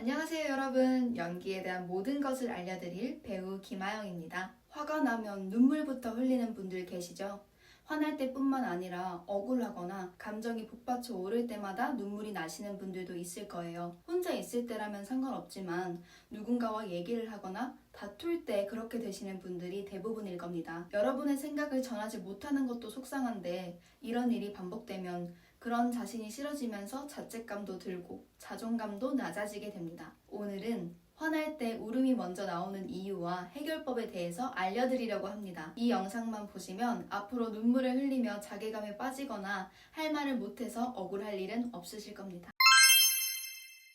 안녕하세요 여러분. 연기에 대한 모든 것을 알려드릴 배우 김아영입니다. 화가 나면 눈물부터 흘리는 분들 계시죠? 화날 때뿐만 아니라 억울하거나 감정이 북받쳐 오를 때마다 눈물이 나시는 분들도 있을 거예요. 혼자 있을 때라면 상관없지만 누군가와 얘기를 하거나 다툴 때 그렇게 되시는 분들이 대부분일 겁니다. 여러분의 생각을 전하지 못하는 것도 속상한데 이런 일이 반복되면 그런 자신이 싫어지면서 자책감도 들고 자존감도 낮아지게 됩니다. 오늘은 화날 때 울음이 먼저 나오는 이유와 해결법에 대해서 알려드리려고 합니다. 이 영상만 보시면 앞으로 눈물을 흘리며 자괴감에 빠지거나 할 말을 못해서 억울할 일은 없으실 겁니다.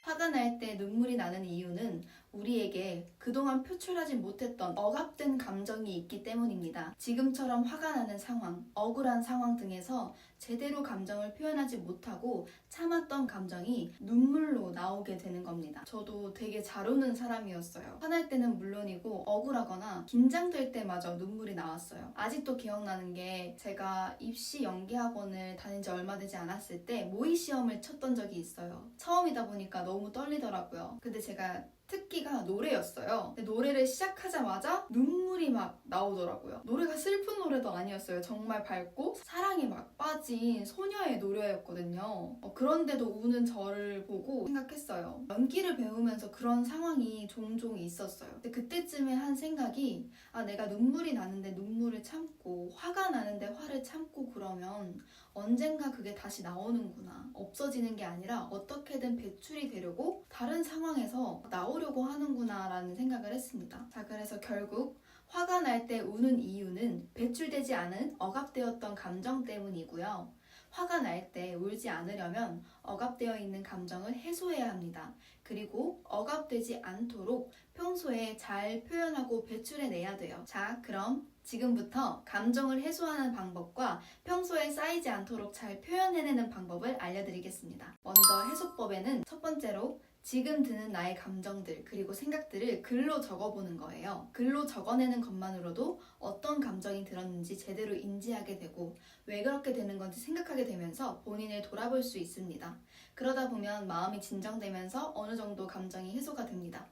화가 날 때 눈물이 나는 이유는 우리에게 그동안 표출하지 못했던 억압된 감정이 있기 때문입니다. 지금처럼 화가 나는 상황, 억울한 상황 등에서 제대로 감정을 표현하지 못하고 참았던 감정이 눈물로 나오게 되는 겁니다. 저도 되게 잘 우는 사람이었어요. 화날 때는 물론이고 억울하거나 긴장될 때마저 눈물이 나왔어요. 아직도 기억나는 게 제가 입시 연기학원을 다닌 지 얼마 되지 않았을 때 모의 시험을 쳤던 적이 있어요. 처음이다 보니까 너무 떨리더라고요. 근데 제가 특기가 노래였어요. 근데 노래를 시작하자마자 눈물이 막 나오더라고요. 노래가 슬픈 노래도 아니었어요. 정말 밝고 사랑에 막 빠진 소녀의 노래였거든요. 그런데도 우는 저를 보고 생각했어요. 연기를 배우면서 그런 상황이 종종 있었어요. 근데 그때쯤에 한 생각이 내가 눈물이 나는데 눈물을 참고 화가 나는데 화를 참고 그러면 언젠가 그게 다시 나오는구나. 없어지는 게 아니라 어떻게든 배출이 되려고 다른 상황에서 나오려고 하는구나 라는 생각을 했습니다. 자, 그래서 결국 화가 날 때 우는 이유는 배출되지 않은 억압되었던 감정 때문이고요. 화가 날 때 울지 않으려면 억압되어 있는 감정을 해소해야 합니다. 그리고 억압되지 않도록 평소에 잘 표현하고 배출해내야 돼요. 자, 그럼 지금부터 감정을 해소하는 방법과 평소에 쌓이지 않도록 잘 표현해내는 방법을 알려드리겠습니다. 먼저 해소법에는 첫 번째로 지금 드는 나의 감정들 그리고 생각들을 글로 적어보는 거예요. 글로 적어내는 것만으로도 어떤 감정이 들었는지 제대로 인지하게 되고 왜 그렇게 되는 건지 생각하게 되면서 본인을 돌아볼 수 있습니다. 그러다 보면 마음이 진정되면서 어느 정도 감정이 해소가 됩니다.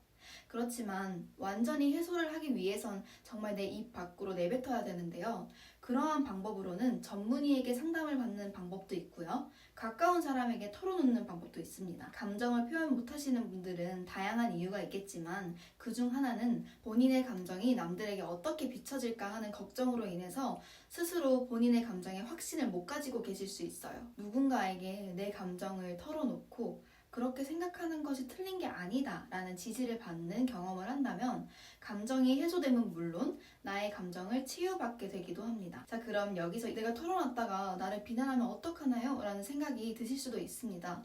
그렇지만 완전히 해소를 하기 위해선 정말 내 입 밖으로 내뱉어야 되는데요. 그러한 방법으로는 전문의에게 상담을 받는 방법도 있고요. 가까운 사람에게 털어놓는 방법도 있습니다. 감정을 표현 못하시는 분들은 다양한 이유가 있겠지만 그중 하나는 본인의 감정이 남들에게 어떻게 비춰질까 하는 걱정으로 인해서 스스로 본인의 감정에 확신을 못 가지고 계실 수 있어요. 누군가에게 내 감정을 털어놓고 그렇게 생각하는 것이 틀린 게 아니다 라는 지지를 받는 경험을 한다면 감정이 해소되면 물론 나의 감정을 치유받게 되기도 합니다. 자, 그럼 여기서 내가 털어놨다가 나를 비난하면 어떡하나요? 라는 생각이 드실 수도 있습니다.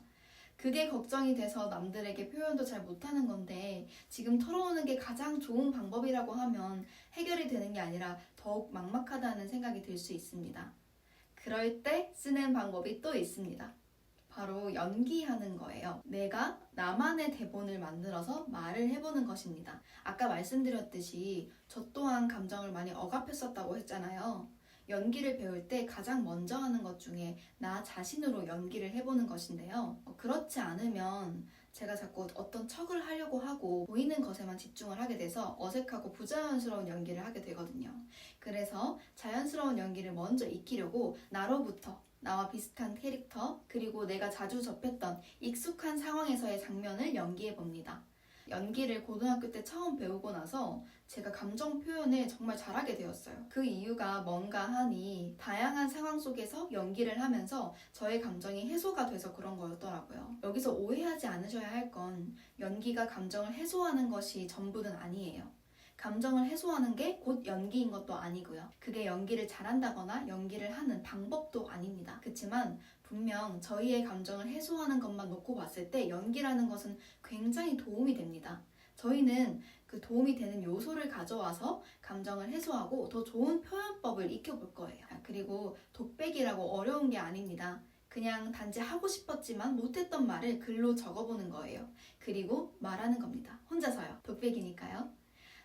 그게 걱정이 돼서 남들에게 표현도 잘 못하는 건데 지금 털어놓는 게 가장 좋은 방법이라고 하면 해결이 되는 게 아니라 더욱 막막하다는 생각이 들 수 있습니다. 그럴 때 쓰는 방법이 또 있습니다. 바로 연기하는 거예요. 내가 나만의 대본을 만들어서 말을 해보는 것입니다. 아까 말씀드렸듯이 저 또한 감정을 많이 억압했었다고 했잖아요. 연기를 배울 때 가장 먼저 하는 것 중에 나 자신으로 연기를 해보는 것인데요. 그렇지 않으면 제가 자꾸 어떤 척을 하려고 하고 보이는 것에만 집중을 하게 돼서 어색하고 부자연스러운 연기를 하게 되거든요. 그래서 자연스러운 연기를 먼저 익히려고 나로부터 나와 비슷한 캐릭터, 그리고 내가 자주 접했던 익숙한 상황에서의 장면을 연기해 봅니다. 연기를 고등학교 때 처음 배우고 나서 제가 감정 표현을 정말 잘하게 되었어요. 그 이유가 뭔가 하니 다양한 상황 속에서 연기를 하면서 저의 감정이 해소가 돼서 그런 거였더라고요. 여기서 오해하지 않으셔야 할 건 연기가 감정을 해소하는 것이 전부는 아니에요. 감정을 해소하는 게 곧 연기인 것도 아니고요. 그게 연기를 잘한다거나 연기를 하는 방법도 아닙니다. 그렇지만 분명 저희의 감정을 해소하는 것만 놓고 봤을 때 연기라는 것은 굉장히 도움이 됩니다. 저희는 그 도움이 되는 요소를 가져와서 감정을 해소하고 더 좋은 표현법을 익혀볼 거예요. 그리고 독백이라고 어려운 게 아닙니다. 그냥 단지 하고 싶었지만 못했던 말을 글로 적어보는 거예요. 그리고 말하는 겁니다. 혼자서요. 독백이니까요.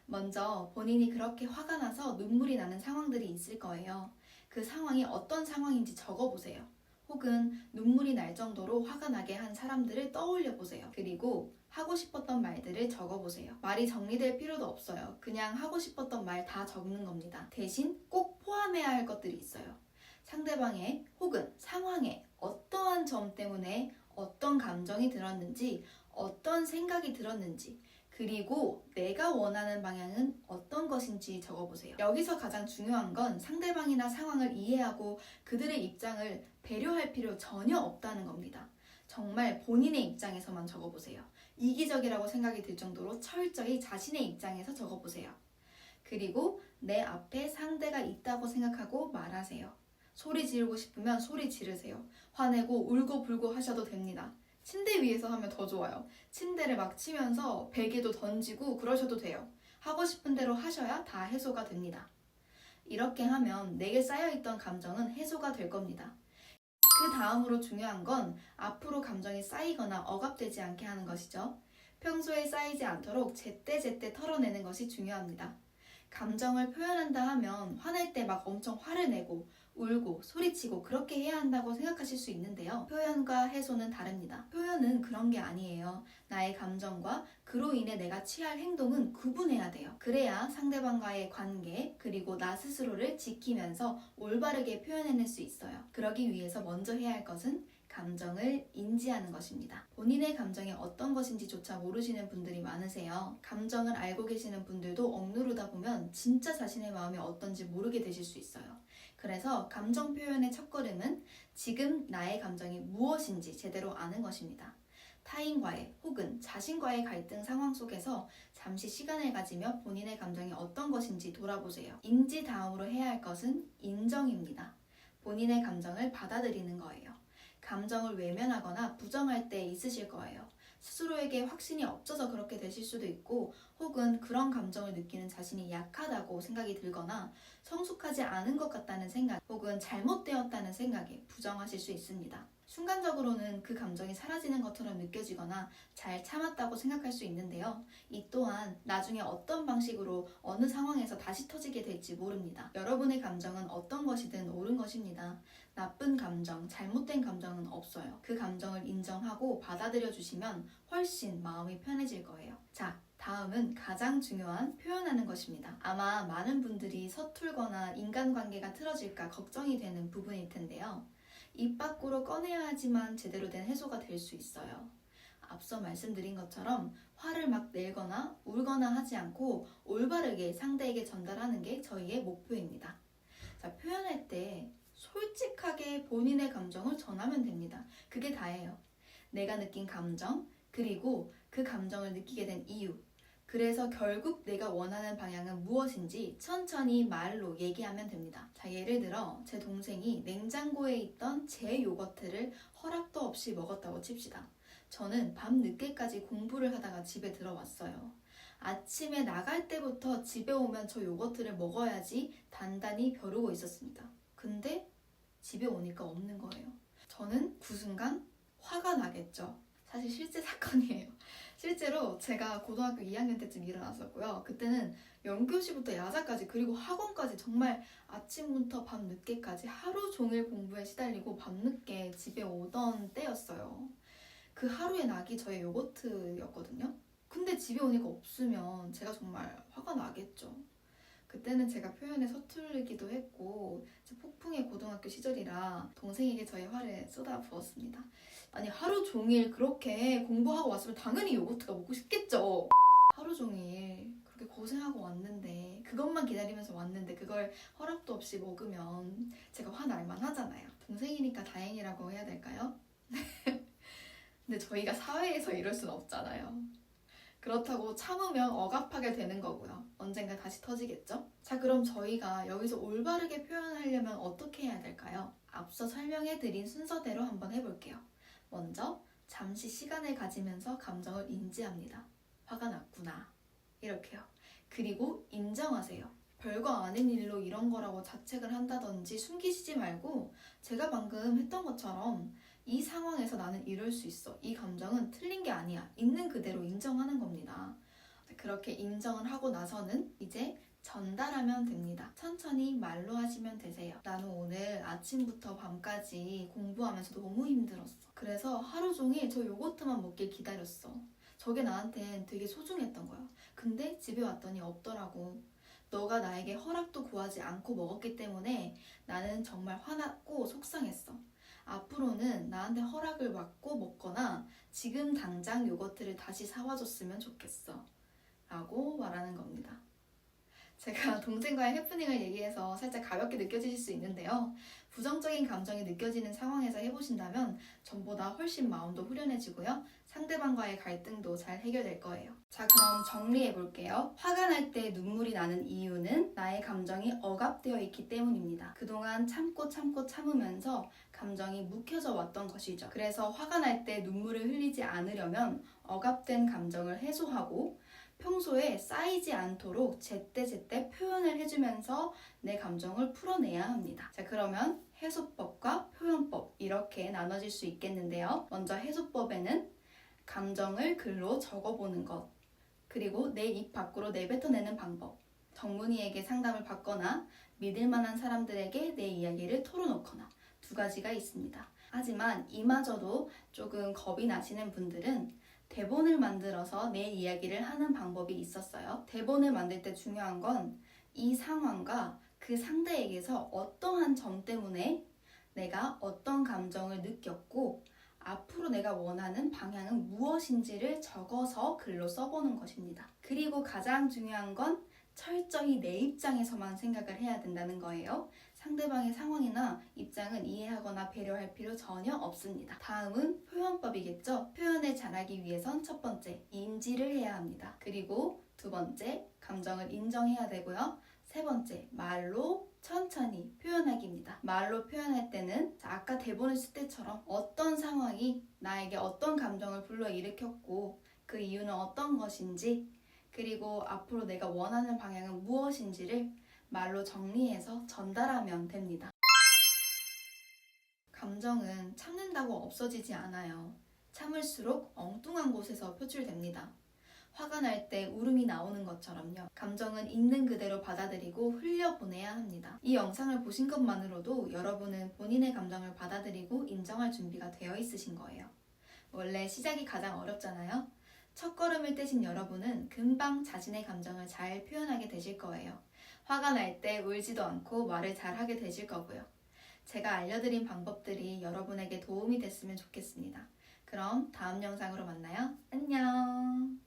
먼저 본인이 그렇게 화가 나서 눈물이 나는 상황들이 있을 거예요. 그 상황이 어떤 상황인지 적어보세요. 혹은 눈물이 날 정도로 화가 나게 한 사람들을 떠올려 보세요. 그리고 하고 싶었던 말들을 적어보세요. 말이 정리될 필요도 없어요. 그냥 하고 싶었던 말 다 적는 겁니다. 대신 꼭 포함해야 할 것들이 있어요. 상대방의 혹은 상황의 어떠한 점 때문에 어떤 감정이 들었는지, 어떤 생각이 들었는지, 그리고 내가 원하는 방향은 어떤 것인지 적어보세요. 여기서 가장 중요한 건 상대방이나 상황을 이해하고 그들의 입장을 배려할 필요 전혀 없다는 겁니다. 정말 본인의 입장에서만 적어보세요. 이기적이라고 생각이 들 정도로 철저히 자신의 입장에서 적어보세요. 그리고 내 앞에 상대가 있다고 생각하고 말하세요. 소리 지르고 싶으면 소리 지르세요. 화내고 울고불고 하셔도 됩니다. 침대 위에서 하면 더 좋아요. 침대를 막 치면서 베개도 던지고 그러셔도 돼요. 하고 싶은 대로 하셔야 다 해소가 됩니다. 이렇게 하면 내게 쌓여있던 감정은 해소가 될 겁니다. 그 다음으로 중요한 건 앞으로 감정이 쌓이거나 억압되지 않게 하는 것이죠. 평소에 쌓이지 않도록 제때제때 털어내는 것이 중요합니다. 감정을 표현한다 하면 화낼 때 막 엄청 화를 내고 울고 소리치고 그렇게 해야 한다고 생각하실 수 있는데요. 표현과 해소는 다릅니다. 표현은 그런 게 아니에요. 나의 감정과 그로 인해 내가 취할 행동은 구분해야 돼요. 그래야 상대방과의 관계 그리고 나 스스로를 지키면서 올바르게 표현해낼 수 있어요. 그러기 위해서 먼저 해야 할 것은 감정을 인지하는 것입니다. 본인의 감정이 어떤 것인지조차 모르시는 분들이 많으세요. 감정을 알고 계시는 분들도 억누르다 보면 진짜 자신의 마음이 어떤지 모르게 되실 수 있어요. 그래서 감정 표현의 첫걸음은 지금 나의 감정이 무엇인지 제대로 아는 것입니다. 타인과의 혹은 자신과의 갈등 상황 속에서 잠시 시간을 가지며 본인의 감정이 어떤 것인지 돌아보세요. 인지 다음으로 해야 할 것은 인정입니다. 본인의 감정을 받아들이는 거예요. 감정을 외면하거나 부정할 때 있으실 거예요. 스스로에게 확신이 없어서 그렇게 되실 수도 있고 혹은 그런 감정을 느끼는 자신이 약하다고 생각이 들거나 성숙하지 않은 것 같다는 생각 혹은 잘못되었다는 생각에 부정하실 수 있습니다. 순간적으로는 그 감정이 사라지는 것처럼 느껴지거나 잘 참았다고 생각할 수 있는데요. 이 또한 나중에 어떤 방식으로 어느 상황에서 다시 터지게 될지 모릅니다. 여러분의 감정은 어떤 것이든 옳은 것입니다. 나쁜 감정, 잘못된 감정은 없어요. 그 감정을 인정하고 받아들여 주시면 훨씬 마음이 편해질 거예요. 자, 다음은 가장 중요한 표현하는 것입니다. 아마 많은 분들이 서툴거나 인간관계가 틀어질까 걱정이 되는 부분일 텐데요. 입 밖으로 꺼내야 하지만 제대로 된 해소가 될 수 있어요. 앞서 말씀드린 것처럼 화를 막 내거나 울거나 하지 않고 올바르게 상대에게 전달하는 게 저희의 목표입니다. 자, 표현할 때 솔직하게 본인의 감정을 전하면 됩니다. 그게 다예요. 내가 느낀 감정, 그리고 그 감정을 느끼게 된 이유, 그래서 결국 내가 원하는 방향은 무엇인지 천천히 말로 얘기하면 됩니다. 자, 예를 들어 제 동생이 냉장고에 있던 제 요거트를 허락도 없이 먹었다고 칩시다. 저는 밤 늦게까지 공부를 하다가 집에 들어왔어요. 아침에 나갈 때부터 집에 오면 저 요거트를 먹어야지 단단히 벼르고 있었습니다. 근데 집에 오니까 없는 거예요. 저는 그 순간 화가 나겠죠. 사실 실제 사건이에요. 실제로 제가 고등학교 2학년 때쯤 일어났었고요. 그때는 연교시부터 야자까지 그리고 학원까지 정말 아침부터 밤 늦게까지 하루 종일 공부에 시달리고 밤늦게 집에 오던 때였어요. 그 하루의 낙이 저의 요거트였거든요. 근데 집에 오니까 없으면 제가 정말 화가 나겠죠. 그때는 제가 표현에 서툴기도 했고 폭풍의 고등학교 시절이라 동생에게 저의 화를 쏟아부었습니다. 아니 하루 종일 그렇게 공부하고 왔으면 당연히 요거트가 먹고 싶겠죠. 하루 종일 그렇게 고생하고 왔는데 그것만 기다리면서 왔는데 그걸 허락도 없이 먹으면 제가 화날만 하잖아요. 동생이니까 다행이라고 해야 될까요? 근데 저희가 사회에서 이럴 순 없잖아요. 그렇다고 참으면 억압하게 되는 거고요. 언젠가 다시 터지겠죠? 자, 그럼 저희가 여기서 올바르게 표현하려면 어떻게 해야 될까요? 앞서 설명해드린 순서대로 한번 해볼게요. 먼저 잠시 시간을 가지면서 감정을 인지합니다. 화가 났구나. 이렇게요. 그리고 인정하세요. 별거 아닌 일로 이런 거라고 자책을 한다든지 숨기시지 말고 제가 방금 했던 것처럼 이 상황에서 나는 이럴 수 있어. 이 감정은 틀린 게 아니야. 있는 그대로 인정하는 겁니다. 그렇게 인정을 하고 나서는 이제 전달하면 됩니다. 천천히 말로 하시면 되세요. 나는 오늘 아침부터 밤까지 공부하면서 너무 힘들었어. 그래서 하루 종일 저 요거트만 먹길 기다렸어. 저게 나한텐 되게 소중했던 거야. 근데 집에 왔더니 없더라고. 너가 나에게 허락도 구하지 않고 먹었기 때문에 나는 정말 화났고 속상했어. 앞으로는 나한테 허락을 받고 먹거나 지금 당장 요거트를 다시 사와줬으면 좋겠어. 라고 말하는 겁니다. 제가 동생과의 해프닝을 얘기해서 살짝 가볍게 느껴지실 수 있는데요. 부정적인 감정이 느껴지는 상황에서 해보신다면 전보다 훨씬 마음도 후련해지고요. 상대방과의 갈등도 잘 해결될 거예요. 자, 그럼 정리해 볼게요. 화가 날 때 눈물이 나는 이유는 나의 감정이 억압되어 있기 때문입니다. 그동안 참고 참으면서 감정이 묵혀져 왔던 것이죠. 그래서 화가 날 때 눈물을 흘리지 않으려면 억압된 감정을 해소하고 평소에 쌓이지 않도록 제때제때 표현을 해주면서 내 감정을 풀어내야 합니다. 자, 그러면 해소법과 표현법 이렇게 나눠질 수 있겠는데요. 먼저 해소법에는 감정을 글로 적어보는 것, 그리고 내 입 밖으로 내뱉어내는 방법, 전문의에게 상담을 받거나 믿을 만한 사람들에게 내 이야기를 털어놓거나 두 가지가 있습니다. 하지만 이마저도 조금 겁이 나시는 분들은 대본을 만들어서 내 이야기를 하는 방법이 있었어요. 대본을 만들 때 중요한 건 이 상황과 그 상대에게서 어떠한 점 때문에 내가 어떤 감정을 느꼈고 앞으로 내가 원하는 방향은 무엇인지를 적어서 글로 써보는 것입니다. 그리고 가장 중요한 건 철저히 내 입장에서만 생각을 해야 된다는 거예요. 상대방의 상황이나 입장은 이해하거나 배려할 필요 전혀 없습니다. 다음은 표현법이겠죠. 표현을 잘하기 위해선 첫 번째, 인지를 해야 합니다. 그리고 두 번째, 감정을 인정해야 되고요. 세 번째, 말로 천천히 표현하기입니다. 말로 표현할 때는 아까 대본을 쓸 때처럼 어떤 상황이 나에게 어떤 감정을 불러일으켰고 그 이유는 어떤 것인지 그리고 앞으로 내가 원하는 방향은 무엇인지를 말로 정리해서 전달하면 됩니다. 감정은 참는다고 없어지지 않아요. 참을수록 엉뚱한 곳에서 표출됩니다. 화가 날 때 울음이 나오는 것처럼요. 감정은 있는 그대로 받아들이고 흘려보내야 합니다. 이 영상을 보신 것만으로도 여러분은 본인의 감정을 받아들이고 인정할 준비가 되어 있으신 거예요. 원래 시작이 가장 어렵잖아요. 첫걸음을 떼신 여러분은 금방 자신의 감정을 잘 표현하게 되실 거예요. 화가 날 때 울지도 않고 말을 잘하게 되실 거고요. 제가 알려드린 방법들이 여러분에게 도움이 됐으면 좋겠습니다. 그럼 다음 영상으로 만나요. 안녕!